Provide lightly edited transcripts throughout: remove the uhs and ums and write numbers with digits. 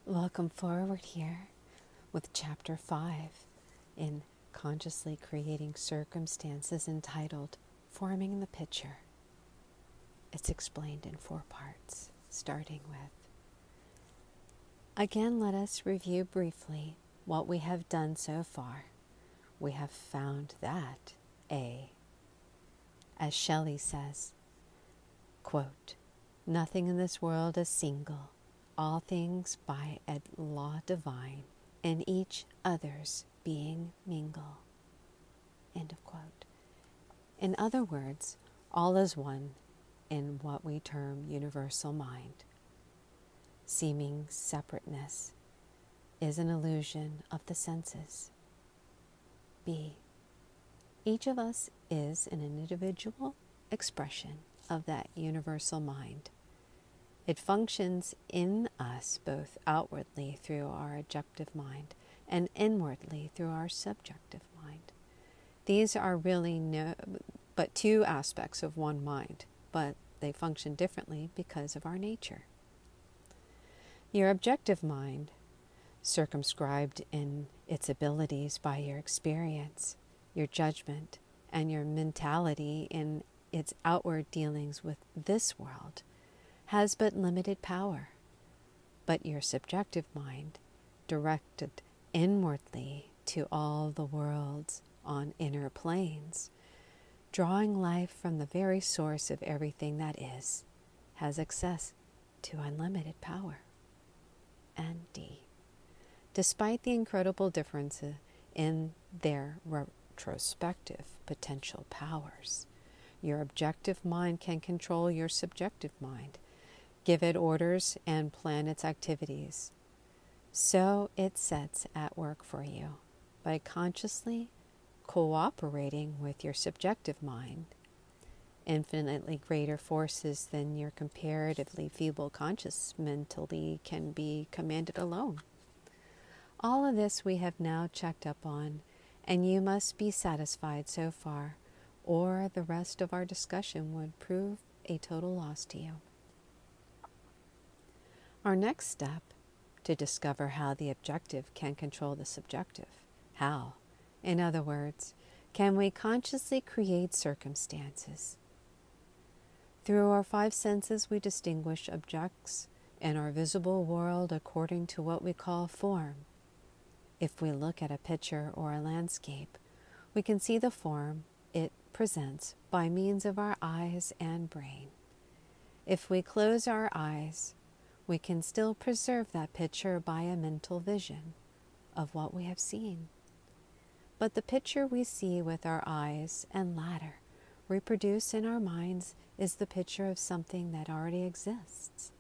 Welcome forward here with Chapter 5 in Consciously Creating Circumstances entitled Forming the Picture. It's explained in 4 parts, starting with: Again, let us review briefly what we have done so far. We have found that A, as Shelley says, quote, nothing in this world is single, all things by a law divine, and each other's being mingle. End of quote. In other words, all is one in what we term universal mind. Seeming separateness is an illusion of the senses. B, each of us is an individual expression of that universal mind. It functions in us both outwardly through our objective mind and inwardly through our subjective mind. These are really but 2 aspects of one mind, but they function differently because of our nature. Your objective mind, circumscribed in its abilities by your experience, your judgment, and your mentality in its outward dealings with this world, has but limited power. But your subjective mind, directed inwardly to all the worlds on inner planes, drawing life from the very source of everything that is, has access to unlimited power. And D, despite the incredible differences in their retrospective potential powers, your objective mind can control your subjective mind, give it orders, and plan its activities. So it sets at work for you by consciously cooperating with your subjective mind. Infinitely greater forces than your comparatively feeble conscious mentally can be commanded alone. All of this we have now checked up on, and you must be satisfied so far, or the rest of our discussion would prove a total loss to you. Our next step, to discover how the objective can control the subjective. How? In other words, can we consciously create circumstances? Through our 5 senses, we distinguish objects in our visible world according to what we call form. If we look at a picture or a landscape, we can see the form it presents by means of our eyes and brain. If we close our eyes, we can still preserve that picture by a mental vision of what we have seen. But the picture we see with our eyes and later reproduce in our minds is the picture of something that already exists.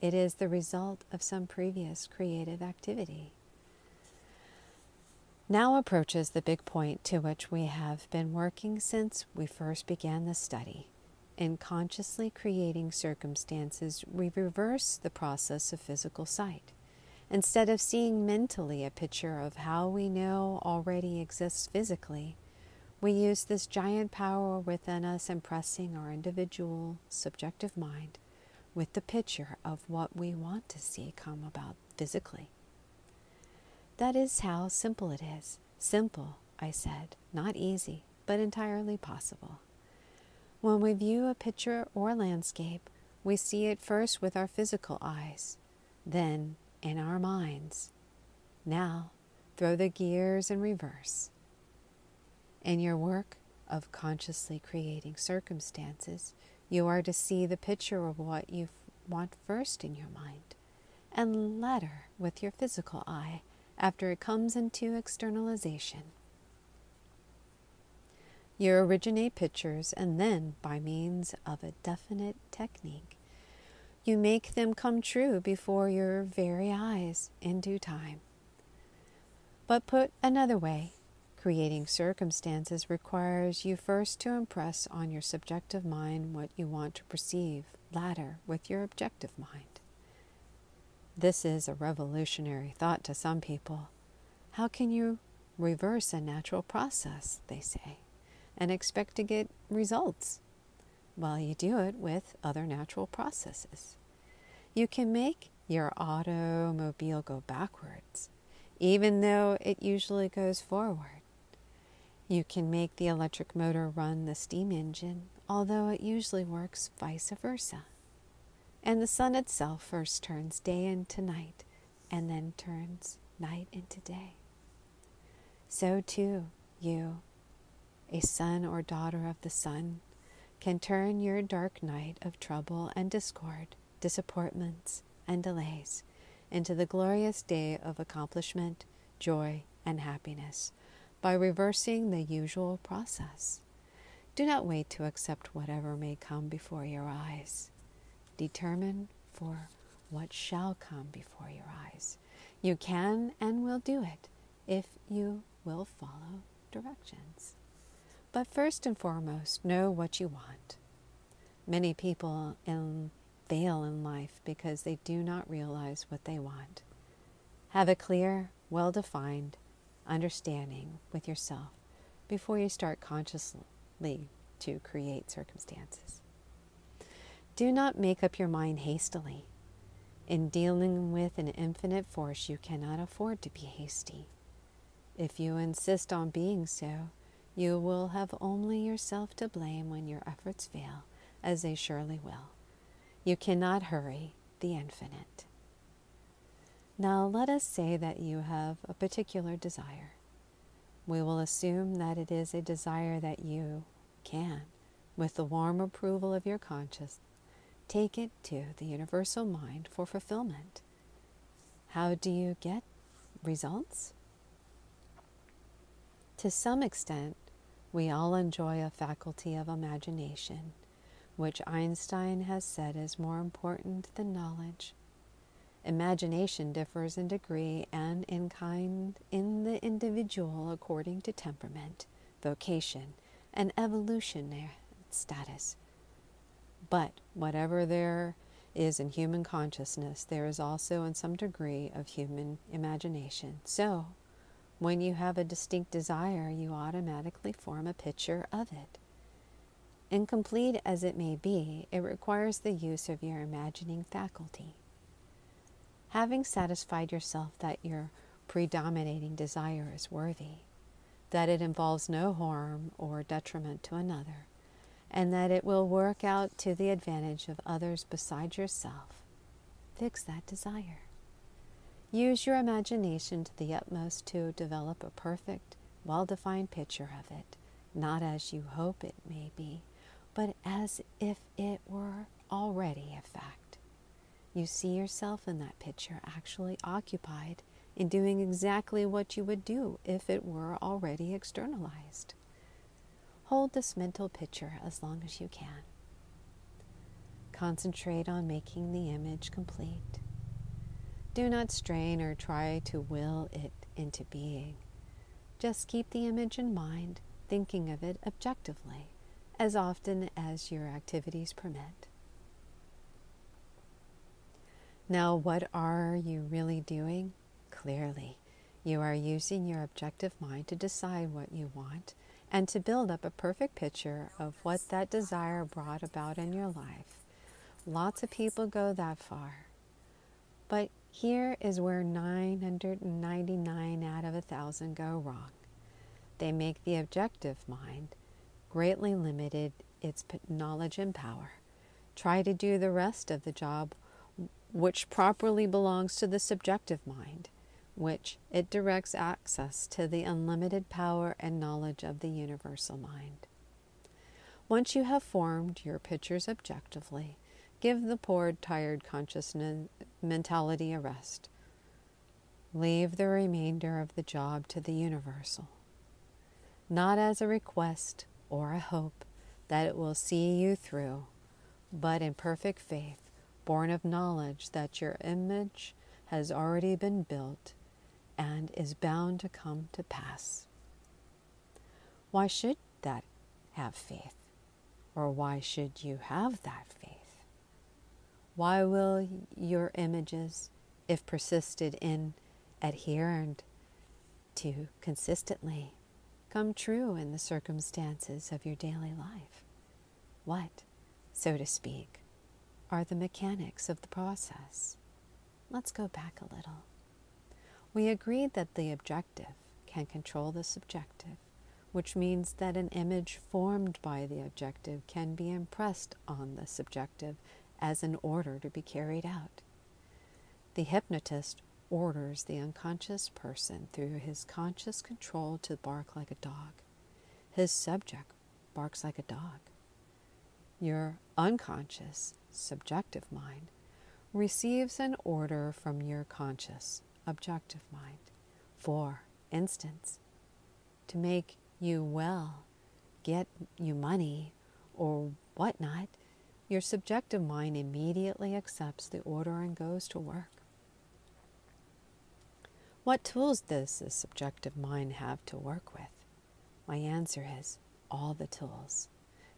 It is the result of some previous creative activity. Now approaches the big point to which we have been working since we first began the study. In consciously creating circumstances, we reverse the process of physical sight. Instead of seeing mentally a picture of how we know already exists physically, we use this giant power within us impressing our individual subjective mind with the picture of what we want to see come about physically. That is how simple it is. Simple, I said, not easy, but entirely possible. When we view a picture or landscape, we see it first with our physical eyes, then in our minds. Now, throw the gears in reverse. In your work of consciously creating circumstances, you are to see the picture of what you want first in your mind, and latter with your physical eye after it comes into externalization. You originate pictures, and then, by means of a definite technique, you make them come true before your very eyes in due time. But put another way, creating circumstances requires you first to impress on your subjective mind what you want to perceive, latter with your objective mind. This is a revolutionary thought to some people. How can you reverse a natural process, they say, and expect to get results? Well, you do it with other natural processes. You can make your automobile go backwards, even though it usually goes forward. You can make the electric motor run the steam engine, although it usually works vice versa. And the sun itself first turns day into night, and then turns night into day. So too, you, a son or daughter of the sun, can turn your dark night of trouble and discord, disappointments and delays, into the glorious day of accomplishment, joy, and happiness by reversing the usual process. Do not wait to accept whatever may come before your eyes. Determine for what shall come before your eyes. You can and will do it if you will follow directions. But first and foremost, know what you want. Many people fail in life because they do not realize what they want. Have a clear, well-defined understanding with yourself before you start consciously to create circumstances. Do not make up your mind hastily. In dealing with an infinite force, you cannot afford to be hasty. If you insist on being so, you will have only yourself to blame when your efforts fail, as they surely will. You cannot hurry the infinite. Now let us say that you have a particular desire. We will assume that it is a desire that you can, with the warm approval of your conscience, take it to the universal mind for fulfillment. How do you get results? To some extent, we all enjoy a faculty of imagination, which Einstein has said is more important than knowledge. Imagination differs in degree and in kind in the individual according to temperament, vocation, and evolutionary status. But whatever there is in human consciousness, there is also in some degree of human imagination. So, when you have a distinct desire, you automatically form a picture of it. Incomplete as it may be, it requires the use of your imagining faculty. Having satisfied yourself that your predominating desire is worthy, that it involves no harm or detriment to another, and that it will work out to the advantage of others besides yourself, fix that desire. Use your imagination to the utmost to develop a perfect, well-defined picture of it, not as you hope it may be, but as if it were already a fact. You see yourself in that picture actually occupied in doing exactly what you would do if it were already externalized. Hold this mental picture as long as you can. Concentrate on making the image complete. Do not strain or try to will it into being. Just keep the image in mind, thinking of it objectively, as often as your activities permit. Now, what are you really doing? Clearly, you are using your objective mind to decide what you want and to build up a perfect picture of what that desire brought about in your life. Lots of people go that far. But here is where 999 out of 1,000 go wrong. They make the objective mind greatly limited its knowledge and power. Try to do the rest of the job which properly belongs to the subjective mind, which it directs access to the unlimited power and knowledge of the universal mind. Once you have formed your pictures objectively, give the poor, tired consciousness mentality a rest. Leave the remainder of the job to the universal, not as a request or a hope that it will see you through, but in perfect faith, born of knowledge that your image has already been built and is bound to come to pass. Why should that have faith? Or why should you have that faith? Why will your images, if persisted in, adhered to consistently, come true in the circumstances of your daily life? What, so to speak, are the mechanics of the process? let's go back a little. We agreed that the objective can control the subjective, which means that an image formed by the objective can be impressed on the subjective as an order to be carried out. The hypnotist orders the unconscious person through his conscious control to bark like a dog. His subject barks like a dog. Your unconscious, subjective mind receives an order from your conscious, objective mind. For instance, to make you well, get you money, or whatnot, your subjective mind immediately accepts the order and goes to work. What tools does the subjective mind have to work with? My answer is all the tools,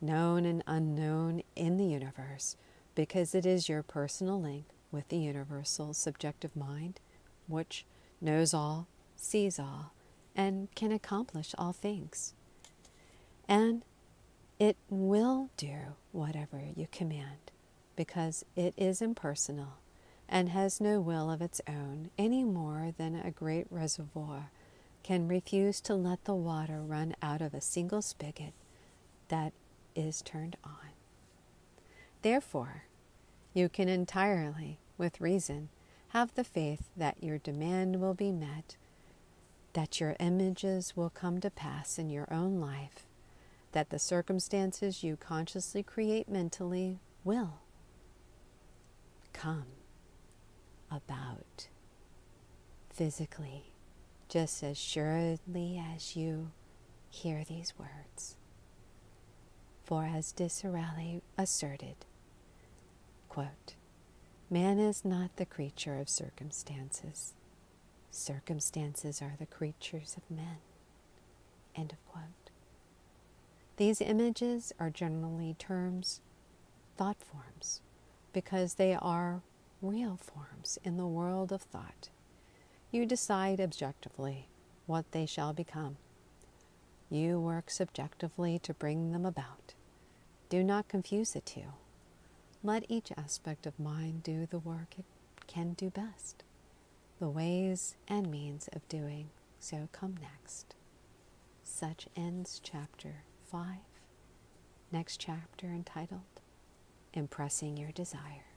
known and unknown in the universe, because it is your personal link with the universal subjective mind, which knows all, sees all, and can accomplish all things. And it will do whatever you command, because it is impersonal and has no will of its own any more than a great reservoir can refuse to let the water run out of a single spigot that is turned on. Therefore, you can entirely, with reason, have the faith that your demand will be met, that your images will come to pass in your own life, that the circumstances you consciously create mentally will come about physically, just as surely as you hear these words. For as Disraeli asserted, quote, man is not the creature of circumstances. Circumstances are the creatures of men. End of quote. These images are generally terms, thought forms, because they are real forms in the world of thought. You decide objectively what they shall become. You work subjectively to bring them about. Do not confuse the two. Let each aspect of mind do the work it can do best. The ways and means of doing so come next. Such ends chapter 5. Next chapter entitled, Impressing Your Desire.